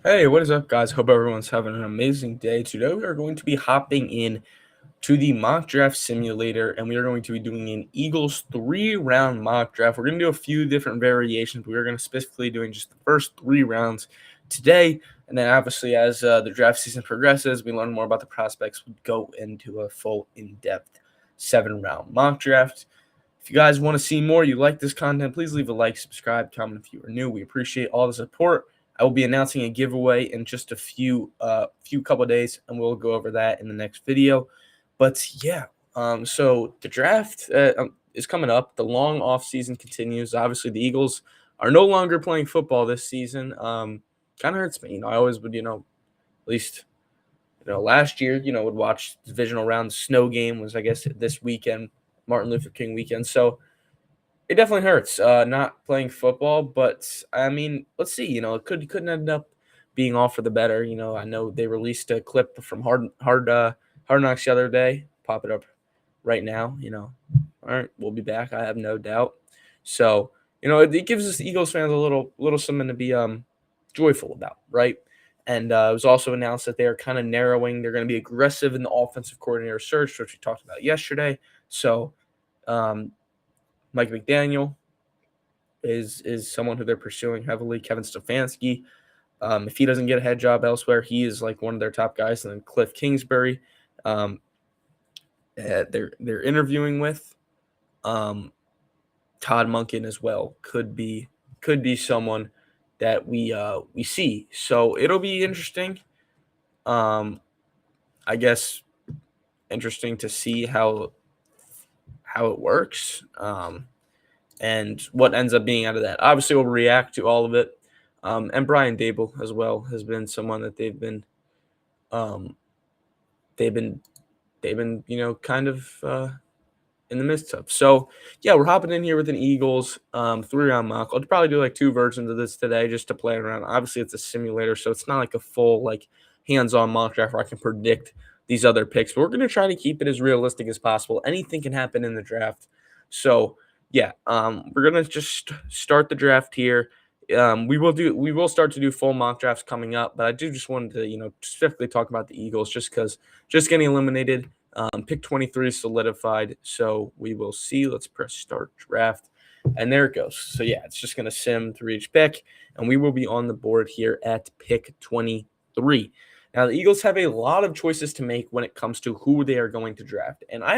Hey, what is up, guys? Hope everyone's having an amazing day. Today, we are going to be hopping in to the mock draft simulator, and we are going to be doing an Eagles 3-round mock draft. We're going to do a few different variations, but we're going to specifically doing just the first 3 rounds today. And then, obviously, as the draft season progresses, we learn more about the prospects. We go into a full, in-depth 7-round mock draft. If you guys want to see more, you like this content, please leave a like, subscribe, comment if you are new. We appreciate all the support. I will be announcing a giveaway in just a few couple days, and we'll go over that in the next video. But yeah, so the draft is coming up. The long off season continues. Obviously, the Eagles are no longer playing football this season. Kind of hurts me. I always would, at least last year, would watch divisional round. Snow game was, I guess, this weekend, Martin Luther King weekend. So it definitely hurts not playing football, but I mean, let's see. It couldn't end up being all for the better. I know they released a clip from Hard Knocks the other day. Pop it up right now. All right, we'll be back. I have no doubt. So it gives us Eagles fans a little something to be joyful about, right? And it was also announced that they are kind of narrowing. They're going to be aggressive in the offensive coordinator search, which we talked about yesterday. So um, Mike McDaniel is someone who they're pursuing heavily. Kevin Stefanski, if he doesn't get a head job elsewhere, he is like one of their top guys. And then Cliff Kingsbury, um, they're interviewing with. Todd Monken as well could be someone that we see. So it'll be interesting. Um, I guess interesting to see how it works. And what ends up being out of that. Obviously, we'll react to all of it. And Brian Dable as well has been someone that um, they've been kind of in the midst of. So yeah, we're hopping in here with an Eagles 3-round mock. I'll probably do like 2 versions of this today just to play around. Obviously, it's a simulator, so it's not like a full like hands-on mock draft where I can predict these other picks. But we're gonna try to keep it as realistic as possible. Anything can happen in the draft. So yeah, we're gonna just start the draft here. We will start to do full mock drafts coming up, but I do just wanted to specifically talk about the Eagles just because just getting eliminated. Pick 23 solidified, so we will see. Let's press start draft, and there it goes. So yeah, it's just gonna sim through each pick, and we will be on the board here at pick 23. Now the Eagles have a lot of choices to make when it comes to who they are going to draft, and I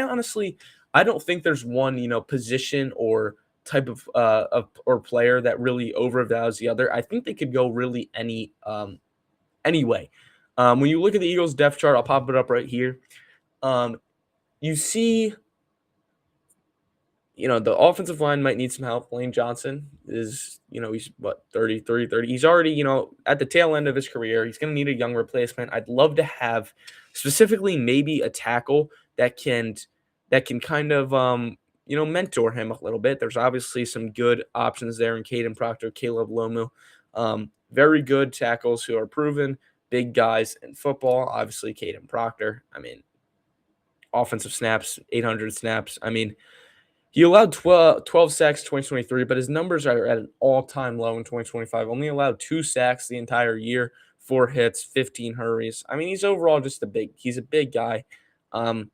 don't think there's one position or type or player that really overvalues the other. I think they could go really any way. When you look at the Eagles depth chart, I'll pop it up right here. Um, you see, the offensive line might need some help. Lane Johnson is, he's what, 30. He's already, at the tail end of his career. He's going to need a young replacement. I'd love to have specifically maybe a tackle that can kind of mentor him a little bit. There's obviously some good options there in Caden Proctor, Caleb Lomu. Very good tackles who are proven, big guys in football. Obviously, Caden Proctor. I mean, offensive snaps, 800 snaps. I mean, he allowed 12 sacks 2023, but his numbers are at an all-time low in 2025. Only allowed 2 sacks the entire year, 4 hits, 15 hurries. I mean, he's overall just he's a big guy. Um,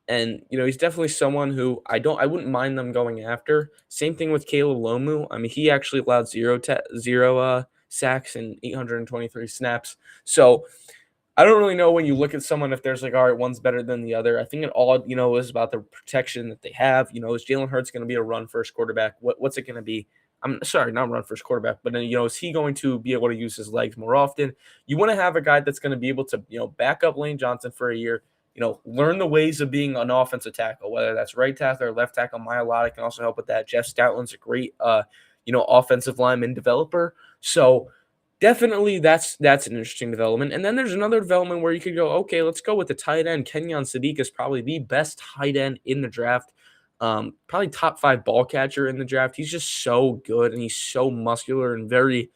and he's definitely someone who I wouldn't mind them going after. Same thing with Caleb Lomu. I mean, he actually allowed zero sacks and 823 snaps. So I don't really know when you look at someone if there's like, all right, one's better than the other. I think it all, is about the protection that they have. Is Jalen Hurts going to be a run first quarterback? What's it going to be? I'm sorry, not run first quarterback, but then, is he going to be able to use his legs more often? You want to have a guy that's going to be able to, back up Lane Johnson for a year, learn the ways of being an offensive tackle, whether that's right tackle or left tackle. Mailata can also help with that. Jeff Stoutland's a great, offensive lineman developer. So, definitely, that's an interesting development. And then there's another development where you could go, okay, let's go with the tight end. Kenyon Sadiq is probably the best tight end in the draft. Probably top 5 ball catcher in the draft. He's just so good and he's so muscular and very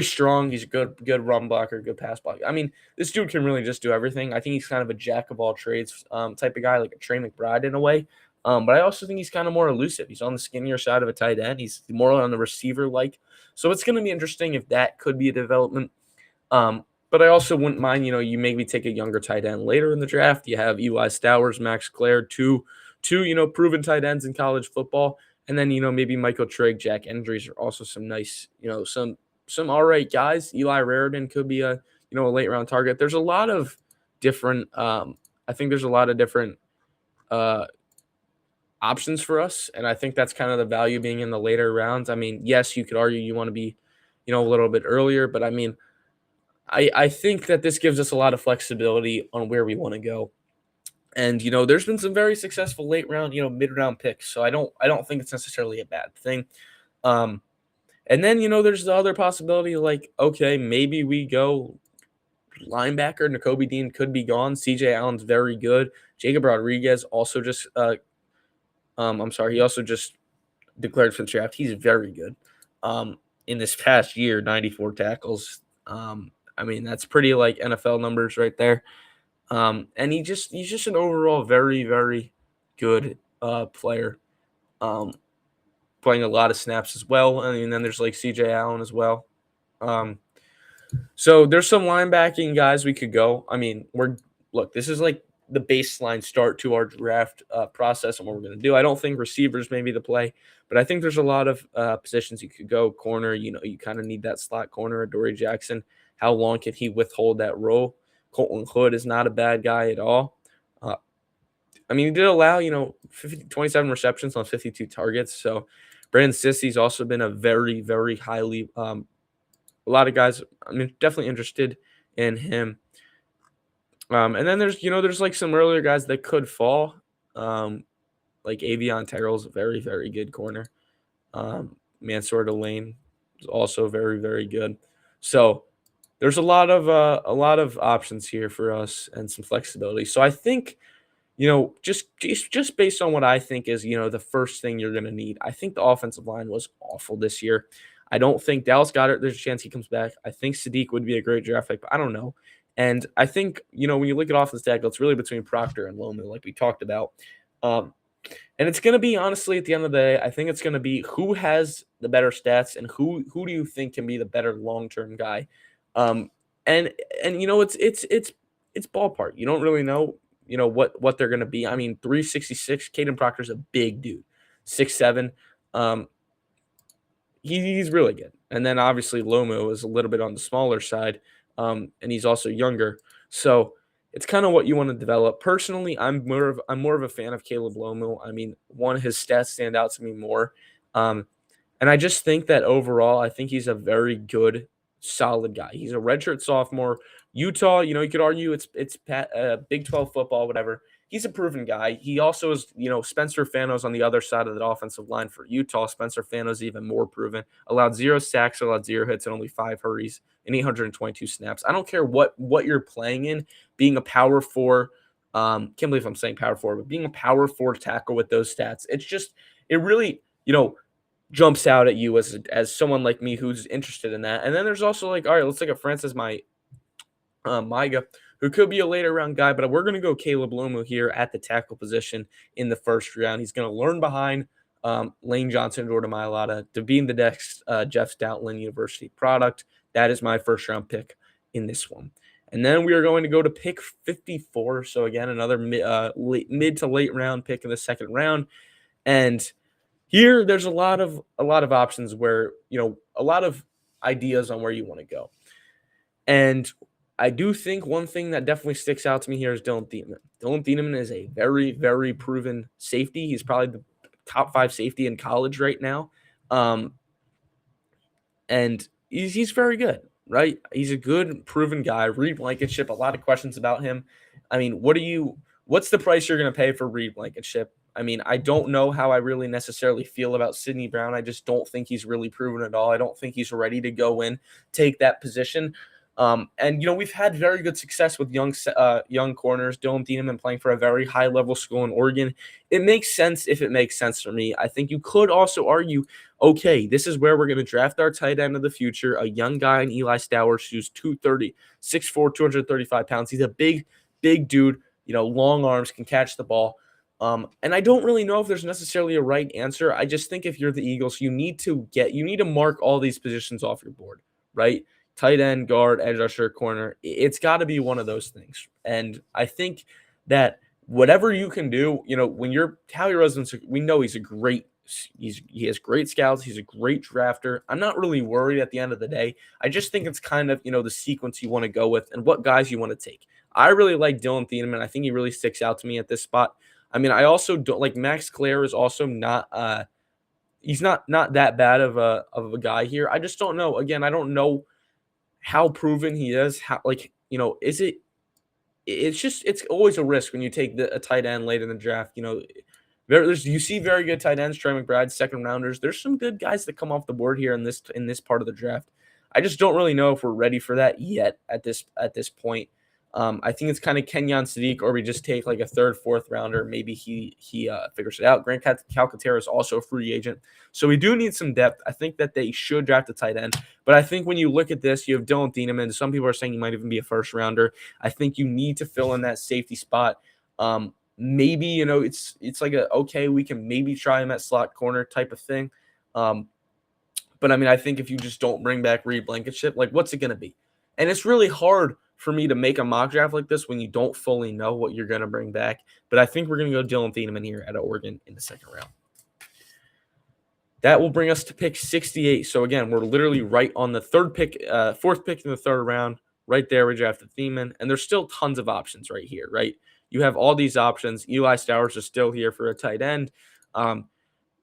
strong. He's a good run blocker, good pass blocker. I mean, this dude can really just do everything. I think he's kind of a jack of all trades type of guy, like a Trey McBride in a way. But I also think he's kind of more elusive. He's on the skinnier side of a tight end. He's more on the receiver like So it's going to be interesting if that could be a development. But I also wouldn't mind, you maybe take a younger tight end later in the draft. You have Eli Stowers, Max Clare, two, proven tight ends in college football. And then, maybe Michael Trigg, Jack Endries are also some nice, some all right guys. Eli Raridan could be a late round target. There's a lot of different, I think there's a lot of different options for us. And I think that's kind of the value being in the later rounds. I mean, yes, you could argue you want to be, a little bit earlier, but I mean, I think that this gives us a lot of flexibility on where we want to go. And there's been some very successful late round, mid round picks. So I don't think it's necessarily a bad thing. And then there's the other possibility, like, okay, maybe we go linebacker. Nakobe Dean could be gone. CJ Allen's very good. Jacob Rodriguez also just he also just declared for the draft. He's very good. In this past year, 94 tackles. I mean, that's pretty like NFL numbers right there. And he's just an overall very, very good player. Playing a lot of snaps as well. And then there's like CJ Allen as well. So there's some linebacking guys we could go. I mean, this is like the baseline start to our draft process and what we're going to do. I don't think receivers may be the play, but I think there's a lot of positions you could go. Corner, you kind of need that slot corner. Adoree Jackson, how long can he withhold that role? Colton Hood is not a bad guy at all. I mean, he did allow, 27 receptions on 52 targets. So Brandon Sissy's also been a very, very highly a lot of guys, I mean, definitely interested in him. And then there's like some earlier guys that could fall. Like Avion Terrell's a very, very good corner. Mansour Delane is also very, very good. So there's a lot of options here for us and some flexibility. So I think, just based on what I think is, the first thing you're going to need. I think the offensive line was awful this year. I don't think Dallas Goedert, there's a chance he comes back. I think Sadiq would be a great draft pick, but I don't know. And I think, when you look at offensive tackle, it's really between Proctor and Lomu, like we talked about. And it's going to be, honestly, at the end of the day, I think it's going to be who has the better stats and who do you think can be the better long-term guy. And it's ballpark. You don't really know, what they're going to be. I mean, 366, Caden Proctor's a big dude, 6'7". He's really good. And then obviously Lomu is a little bit on the smaller side, and he's also younger. So it's kind of what you want to develop. Personally, I'm more of a fan of Caleb Lomu. I mean, his stats stand out to me more. And I just think that overall, I think he's a very good, solid guy. He's a redshirt sophomore. Utah, you could argue it's Big 12 football, whatever. He's a proven guy. He also is, Spencer Fano's on the other side of that offensive line for Utah. Spencer Fano's even more proven. Allowed 0 sacks, allowed 0 hits, and only 5 hurries and 822 snaps. I don't care what you're playing in. Being a power four, can't believe I'm saying power four, but being a power four tackle with those stats, it really, jumps out at you as someone like me who's interested in that. And then there's also like, all right, let's look at Francis Maiga, who could be a later round guy, but we're going to go Caleb Lomu here at the tackle position in the first round. He's going to learn behind Lane Johnson, Jordan Mailata, to being the next Jeff Stoutland University product. That is my first round pick in this one. And then we are going to go to pick 54. So again, another mid to late round pick in the second round. And here there's a lot of options where, a lot of ideas on where you want to go. And I do think one thing that definitely sticks out to me here is Dylan Thieneman. Dylan Thieneman is a very, very proven safety. He's probably the top 5 safety in college right now. And he's very good, right? He's a good, proven guy. Reed Blankenship, a lot of questions about him. I mean, what's the price you're going to pay for Reed Blankenship? I mean, I don't know how I really necessarily feel about Sidney Brown. I just don't think he's really proven at all. I don't think he's ready to go in, take that position. And we've had very good success with young corners. Dylan Thieneman playing for a very high level school in Oregon. It makes sense if it makes sense for me. I think you could also argue, okay, this is where we're going to draft our tight end of the future, a young guy in Eli Stowers, who's 230, 6'4", 235 pounds. He's a big dude. Long arms, can catch the ball. And I don't really know if there's necessarily a right answer. I just think if you're the Eagles, you need to mark all these positions off your board, right? Tight end, guard, edge rusher, corner. It's got to be one of those things. And I think that whatever you can do, when you're Howie Roseman's, we know he has great scouts. He's a great drafter. I'm not really worried at the end of the day. I just think it's kind of, the sequence you want to go with and what guys you want to take. I really like Dylan Thieneman. I think he really sticks out to me at this spot. I mean, I also don't like Max Clare is also not he's not that bad of a guy here. I just don't know. Again, I don't know how proven he is. How is it it's always a risk when you take a tight end late in the draft. You see very good tight ends, Trey McBride, second rounders. There's some good guys that come off the board here in this part of the draft. I just don't really know if we're ready for that yet at this point. I think it's kind of Kenyon Sadiq, or we just take like a third, fourth rounder. Maybe he figures it out. Grant Calcaterra is also a free agent, so we do need some depth. I think that they should draft a tight end, but I think when you look at this, you have Dylan Thieneman. Some people are saying he might even be a first rounder. I think you need to fill in that safety spot. Maybe it's like we can maybe try him at slot corner type of thing. But I mean, I think if you just don't bring back Reed Blankenship, like what's it going to be? And it's really hard for me to make a mock draft like this when you don't fully know what you're going to bring back. But I think we're going to go Dylan Thieneman here at Oregon in the second round. That will bring us to pick 68. So again, we're literally right on the fourth pick in the third round. Right there, we drafted Thieneman. And there's still tons of options right here, right? You have all these options. Eli Stowers is still here for a tight end.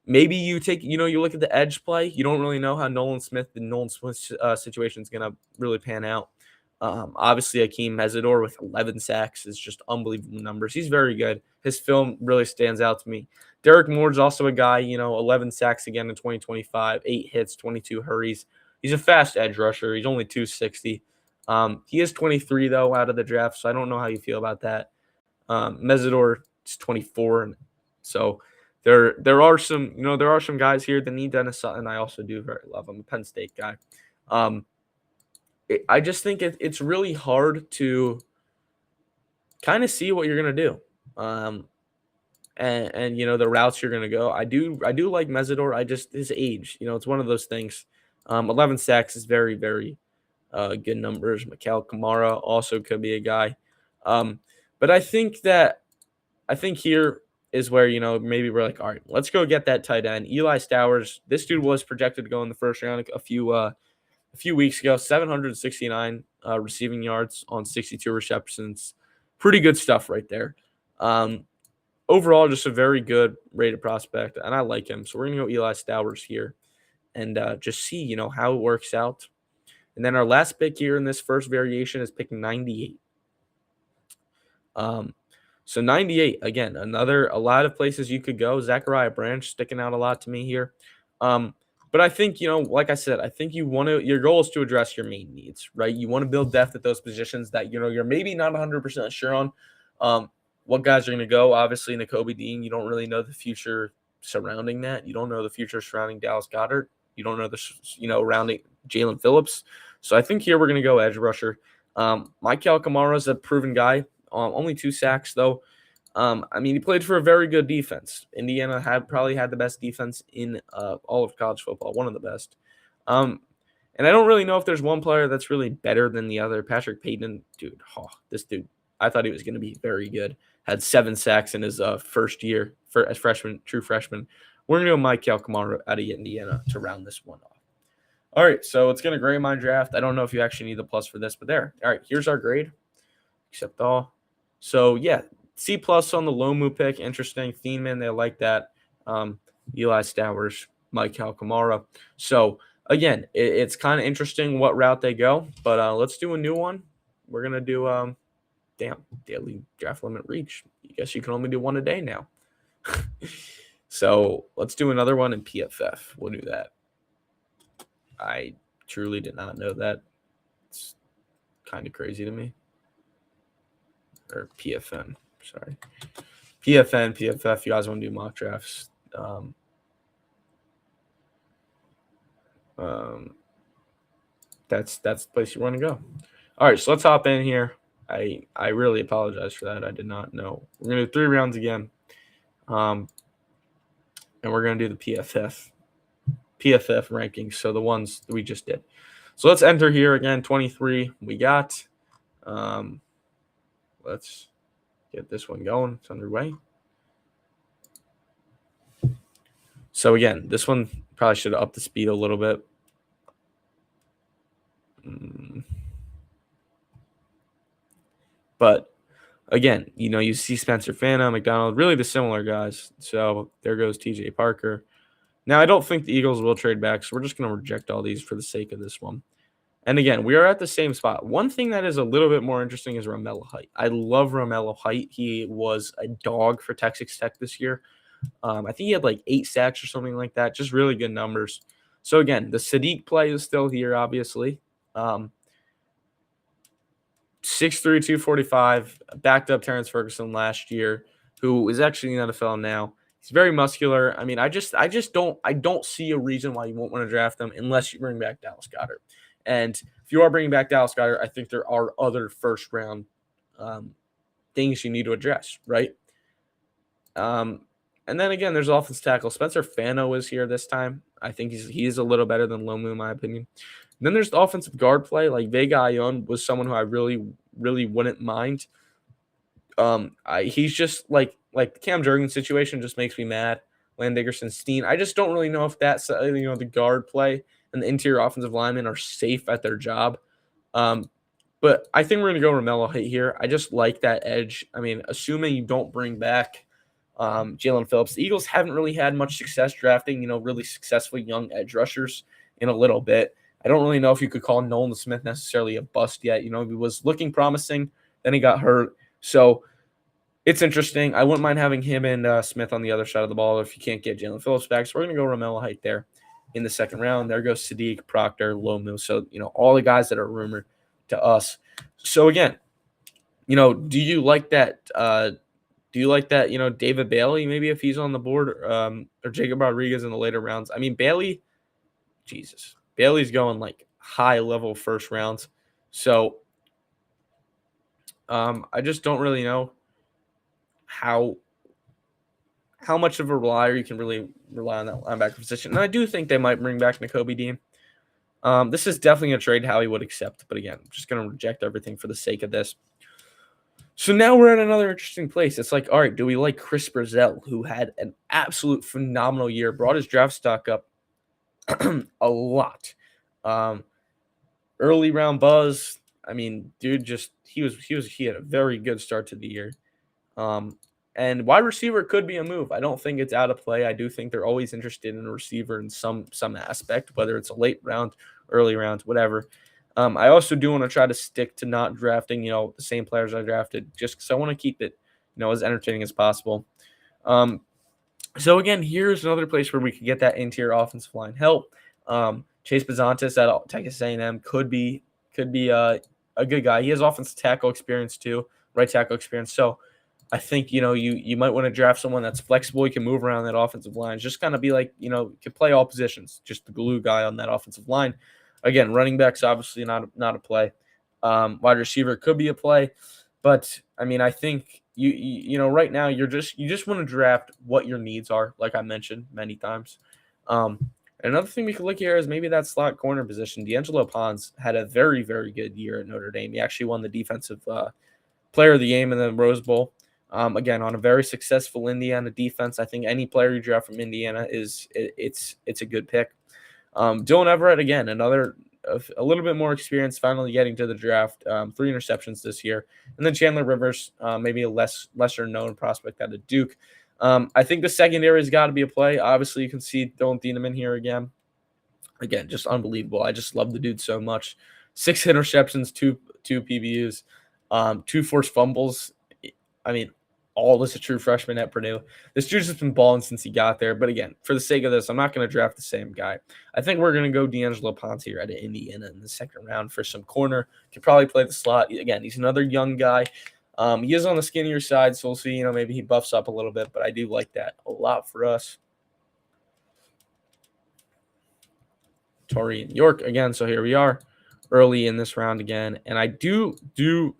Maybe you you look at the edge play. You don't really know how the Nolan Smith situation is going to really pan out. Obviously, Akeem Mesidor with 11 sacks is just unbelievable numbers. He's very good. His film really stands out to me. Derek Moore's also a guy, 11 sacks again in 2025, 8 hits, 22 hurries. He's a fast edge rusher. He's only 260. He is 23, though, out of the draft, so I don't know how you feel about that. Mesidor is 24, so there are some guys here that need Dennis Sutton. I also do very love him, a Penn State guy. I just think it's really hard to kind of see what you're gonna do, and the routes you're gonna go. I do like Mesidor. His age, it's one of those things. 11 sacks is very, very good numbers. Mikael Kamara also could be a guy, but I think here is where maybe we're like, all right, let's go get that tight end. Eli Stowers. This dude was projected to go in the first round a few weeks ago, 769 receiving yards on 62 receptions. Pretty good stuff right there. Overall, just a very good rated prospect, and I like him. So we're going to go Eli Stowers here and just see, how it works out. And then our last pick here in this first variation is pick 98. So 98, again, a lot of places you could go. Zachariah Branch sticking out a lot to me here. But I think, like I said, I think your goal is to address your main needs, right? You want to build depth at those positions that, you're maybe not 100% sure on what guys are going to go. Obviously, Nakobe Dean, you don't really know the future surrounding that. You don't know the future surrounding Dallas Goedert. You don't know surrounding Jalen Phillips. So I think here we're going to go edge rusher. Mikael Kamara is a proven guy. Only 2 sacks, though. He played for a very good defense. Indiana probably had the best defense in all of college football, one of the best. And I don't really know if there's one player that's really better than the other. Patrick Payton, this dude, I thought he was going to be very good. Had 7 sacks in his first year as true freshman. We're going to go Mikael Kamara out of Indiana to round this one off. All right, so it's going to grade my draft. I don't know if you actually need the plus for this, but there. All right, here's our grade. Accept all. So, yeah, C+ on the Lomu pick. Interesting. Thieneman, they like that. Eli Stowers, Mikael Kamara. So, again, it's kind of interesting what route they go. But let's do a new one. We're going to do, daily draft limit reach. I guess you can only do one a day now. So, let's do another one in PFF. We'll do that. I truly did not know that. It's kind of crazy to me. Or PFN, sorry. PFF, you guys want to do mock drafts. That's the place you want to go. All right, so let's hop in here. I really apologize for that. I did not know. We're going to do 3 rounds again. And we're going to do the PFF rankings, so the ones we just did. So let's enter here again. 23 we got. Let's get this one going. It's underway. So again, this one probably should have upped the speed a little bit. But again, you see Spencer Fana, McDonald, really the similar guys. So there goes TJ Parker. Now, I don't think the Eagles will trade back, so we're just going to reject all these for the sake of this one. And again, we are at the same spot. One thing that is a little bit more interesting is Romello Height. I love Romello Height. He was a dog for Texas Tech this year. I think he had like 8 sacks or something like that. Just really good numbers. So again, the Sadiq play is still here, obviously. 6'3", 245, backed up Terrence Ferguson last year, who is actually in the NFL now. He's very muscular. I mean, I don't see a reason why you won't want to draft him unless you bring back Dallas Goedert. And if you are bringing back Dallas Goedert, I think there are other first-round things you need to address, right? And then again, there's offensive tackle. Spencer Fano is here this time. I think he's a little better than Lomu, in my opinion. And then there's the offensive guard play. Like Vega Ion was someone who I really, really wouldn't mind. He's just like the Cam Jurgens situation just makes me mad. Land Dickerson, Steen. I just don't really know if that's the guard play and the interior offensive linemen are safe at their job. But I think we're going to go Romello Height here. I just like that edge. I mean, assuming you don't bring back Jalen Phillips, the Eagles haven't really had much success drafting, really successful young edge rushers in a little bit. I don't really know if you could call Nolan Smith necessarily a bust yet. He was looking promising, then he got hurt. So it's interesting. I wouldn't mind having him and Smith on the other side of the ball if you can't get Jalen Phillips back. So we're going to go Romello Height there in the second round. There goes Sadiq, Proctor, Lomu. So, all the guys that are rumored to us. So again, do you like that? David Bailey, maybe if he's on the board, or Jacob Rodriguez in the later rounds? I mean, Bailey's going like high level first rounds. So I just don't really know how much of a relier you can really rely on that linebacker position. And I do think they might bring back Nakobe Dean. This is definitely a trade Howie would accept. But again, I'm just going to reject everything for the sake of this. So now we're at another interesting place. It's like, all right, do we like Chris Brazell, who had an absolute phenomenal year, brought his draft stock up a lot. Early round buzz. I mean, dude, he had a very good start to the year. And wide receiver could be a move. I don't think it's out of play. I do think they're always interested in a receiver in some aspect, whether it's a late round, early round, whatever. I also do want to try to stick to not drafting, the same players I drafted, just because I want to keep it, as entertaining as possible. So again, here's another place where we could get that interior offensive line help. Chase Bazantis at Texas A&M could be a good guy. He has offensive tackle experience too, right tackle experience. So I think, you might want to draft someone that's flexible. You can move around that offensive line. Just kind of be like, you can play all positions, just the glue guy on that offensive line. Again, running back's obviously not a play. Wide receiver could be a play. But, I mean, I think, right now you just want to draft what your needs are, like I mentioned many times. Another thing we could look here is maybe that slot corner position. D'Angelo Pons had a very, very good year at Notre Dame. He actually won the defensive player of the game in the Rose Bowl. Again, on a very successful Indiana defense. I think any player you draft from Indiana it's a good pick. Dylan Everett, again, a little bit more experience, finally getting to the draft. 3 interceptions this year. And then Chandler Rivers, maybe a lesser known prospect out of Duke. I think the secondary has got to be a play. Obviously, you can see Dylan Thieneman here again. Again, just unbelievable. I just love the dude so much. 6 interceptions, 2 PBUs, 2 forced fumbles. I mean, all as a true freshman at Purdue. This dude's just been balling since he got there. But again, for the sake of this, I'm not going to draft the same guy. I think we're going to go D'Angelo Ponce here at Indiana in the second round for some corner. Could probably play the slot. Again, he's another young guy. He is on the skinnier side, so we'll see. Maybe he buffs up a little bit, but I do like that a lot for us. Torian York again. So here we are early in this round again. And I do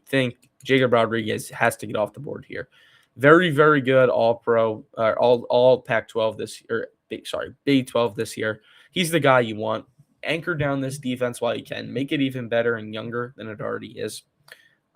think Jacob Rodriguez has to get off the board here. Very, very good all pro, all Pac-12 this year. Sorry, Big 12 this year. He's the guy you want. Anchor down this defense while you can. Make it even better and younger than it already is.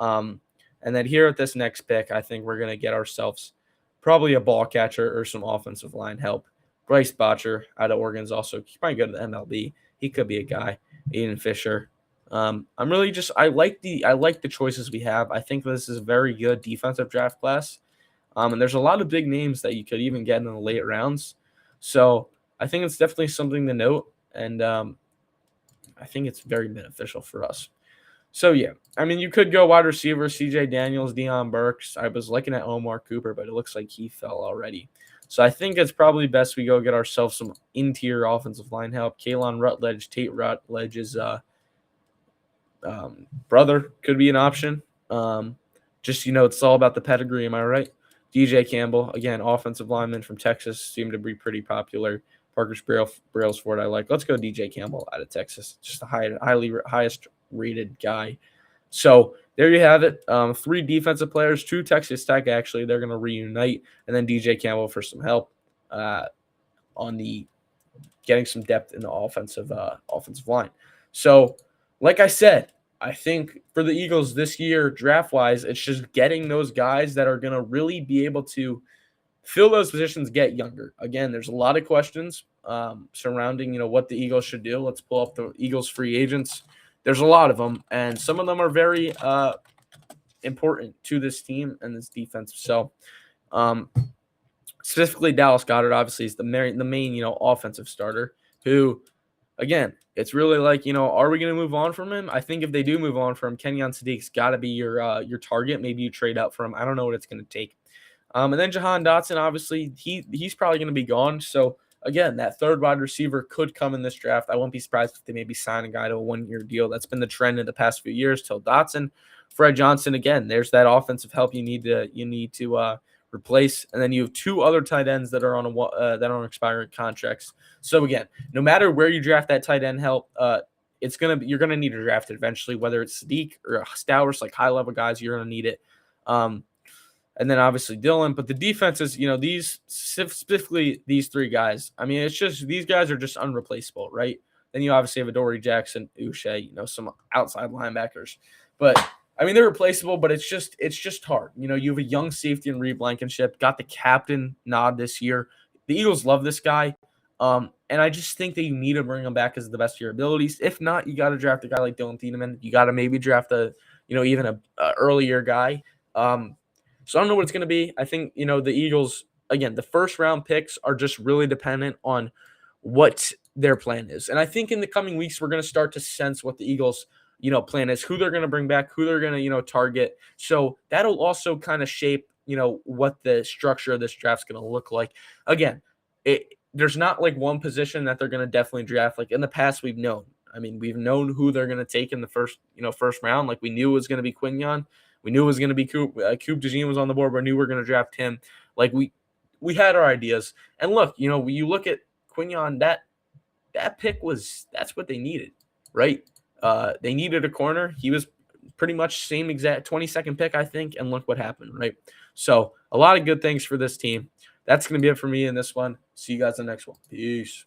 Um, and then here at this next pick, I think we're going to get ourselves probably a ball catcher or some offensive line help. Bryce Botcher out of Oregon is also probably good at the MLB. He could be a guy. Aiden Fisher. I'm really just I like the choices we have. I think this is a very good defensive draft class. And there's a lot of big names that you could even get in the late rounds. So I think it's definitely something to note, and I think it's very beneficial for us. So, yeah, I mean, you could go wide receiver, C.J. Daniels, Deion Burks. I was looking at Omar Cooper, but it looks like he fell already. So I think it's probably best we go get ourselves some interior offensive line help. Kalen Rutledge, Tate Rutledge's brother could be an option. Just, it's all about the pedigree, am I right? DJ Campbell, again, offensive lineman from Texas, seemed to be pretty popular. Parker Brailsford, I like. Let's go DJ Campbell out of Texas. Just the highest rated guy. So there you have it. 3 defensive players, 2 Texas Tech, actually. They're going to reunite. And then DJ Campbell for some help on the getting some depth in the offensive line. So, like I said, I think for the Eagles this year, draft-wise, it's just getting those guys that are going to really be able to fill those positions, get younger. Again, there's a lot of questions surrounding, what the Eagles should do. Let's pull up the Eagles free agents. There's a lot of them, and some of them are very important to this team and this defense. So, specifically Dallas Goedert, obviously, is the main, offensive starter who, again, it's really like, are we going to move on from him? I think if they do move on from him, Kenyon Sadiq's got to be your target. Maybe you trade up for him. I don't know what it's going to take. And then Jahan Dotson, obviously, he's probably going to be gone. So, again, that third wide receiver could come in this draft. I won't be surprised if they maybe sign a guy to a 1-year deal. That's been the trend in the past few years till Dotson. Fred Johnson, again, there's that offensive help you need to replace. And then you have 2 other tight ends that are on expiring contracts. So, again, no matter where you draft that tight end help, you're gonna need to draft it eventually, whether it's Sadiq or Stowers, like high level guys, you're gonna need it. And then obviously Dillon, but the defenses, these specifically these 3 guys. I mean, it's just these guys are just unreplaceable, right? Then you obviously have Adoree Jackson, Uche, some outside linebackers, but I mean they're replaceable, but it's just hard. You have a young safety in Reed Blankenship, got the captain nod this year. The Eagles love this guy. And I just think that you need to bring him back as the best of your abilities. If not, you got to draft a guy like Dylan Thieneman. You got to maybe draft even a earlier guy. So I don't know what it's going to be. I think, the Eagles, again, the first round picks are just really dependent on what their plan is. And I think in the coming weeks, we're going to start to sense what the Eagles, plan is, who they're going to bring back, who they're going to, target. So that'll also kind of shape, what the structure of this draft is going to look like. Again, there's not like one position that they're going to definitely draft. Like in the past, we've known who they're going to take in the first round. Like we knew it was going to be Quinyon. We knew it was going to be Coop. Coop DeJean was on the board. We knew we were going to draft him. Like we had our ideas. And look, when you look at Quinyon, that pick that's what they needed, right? They needed a corner. He was pretty much same exact 22nd pick, I think. And look what happened, right? So a lot of good things for this team. That's going to be it for me in this one. See you guys in the next one. Peace.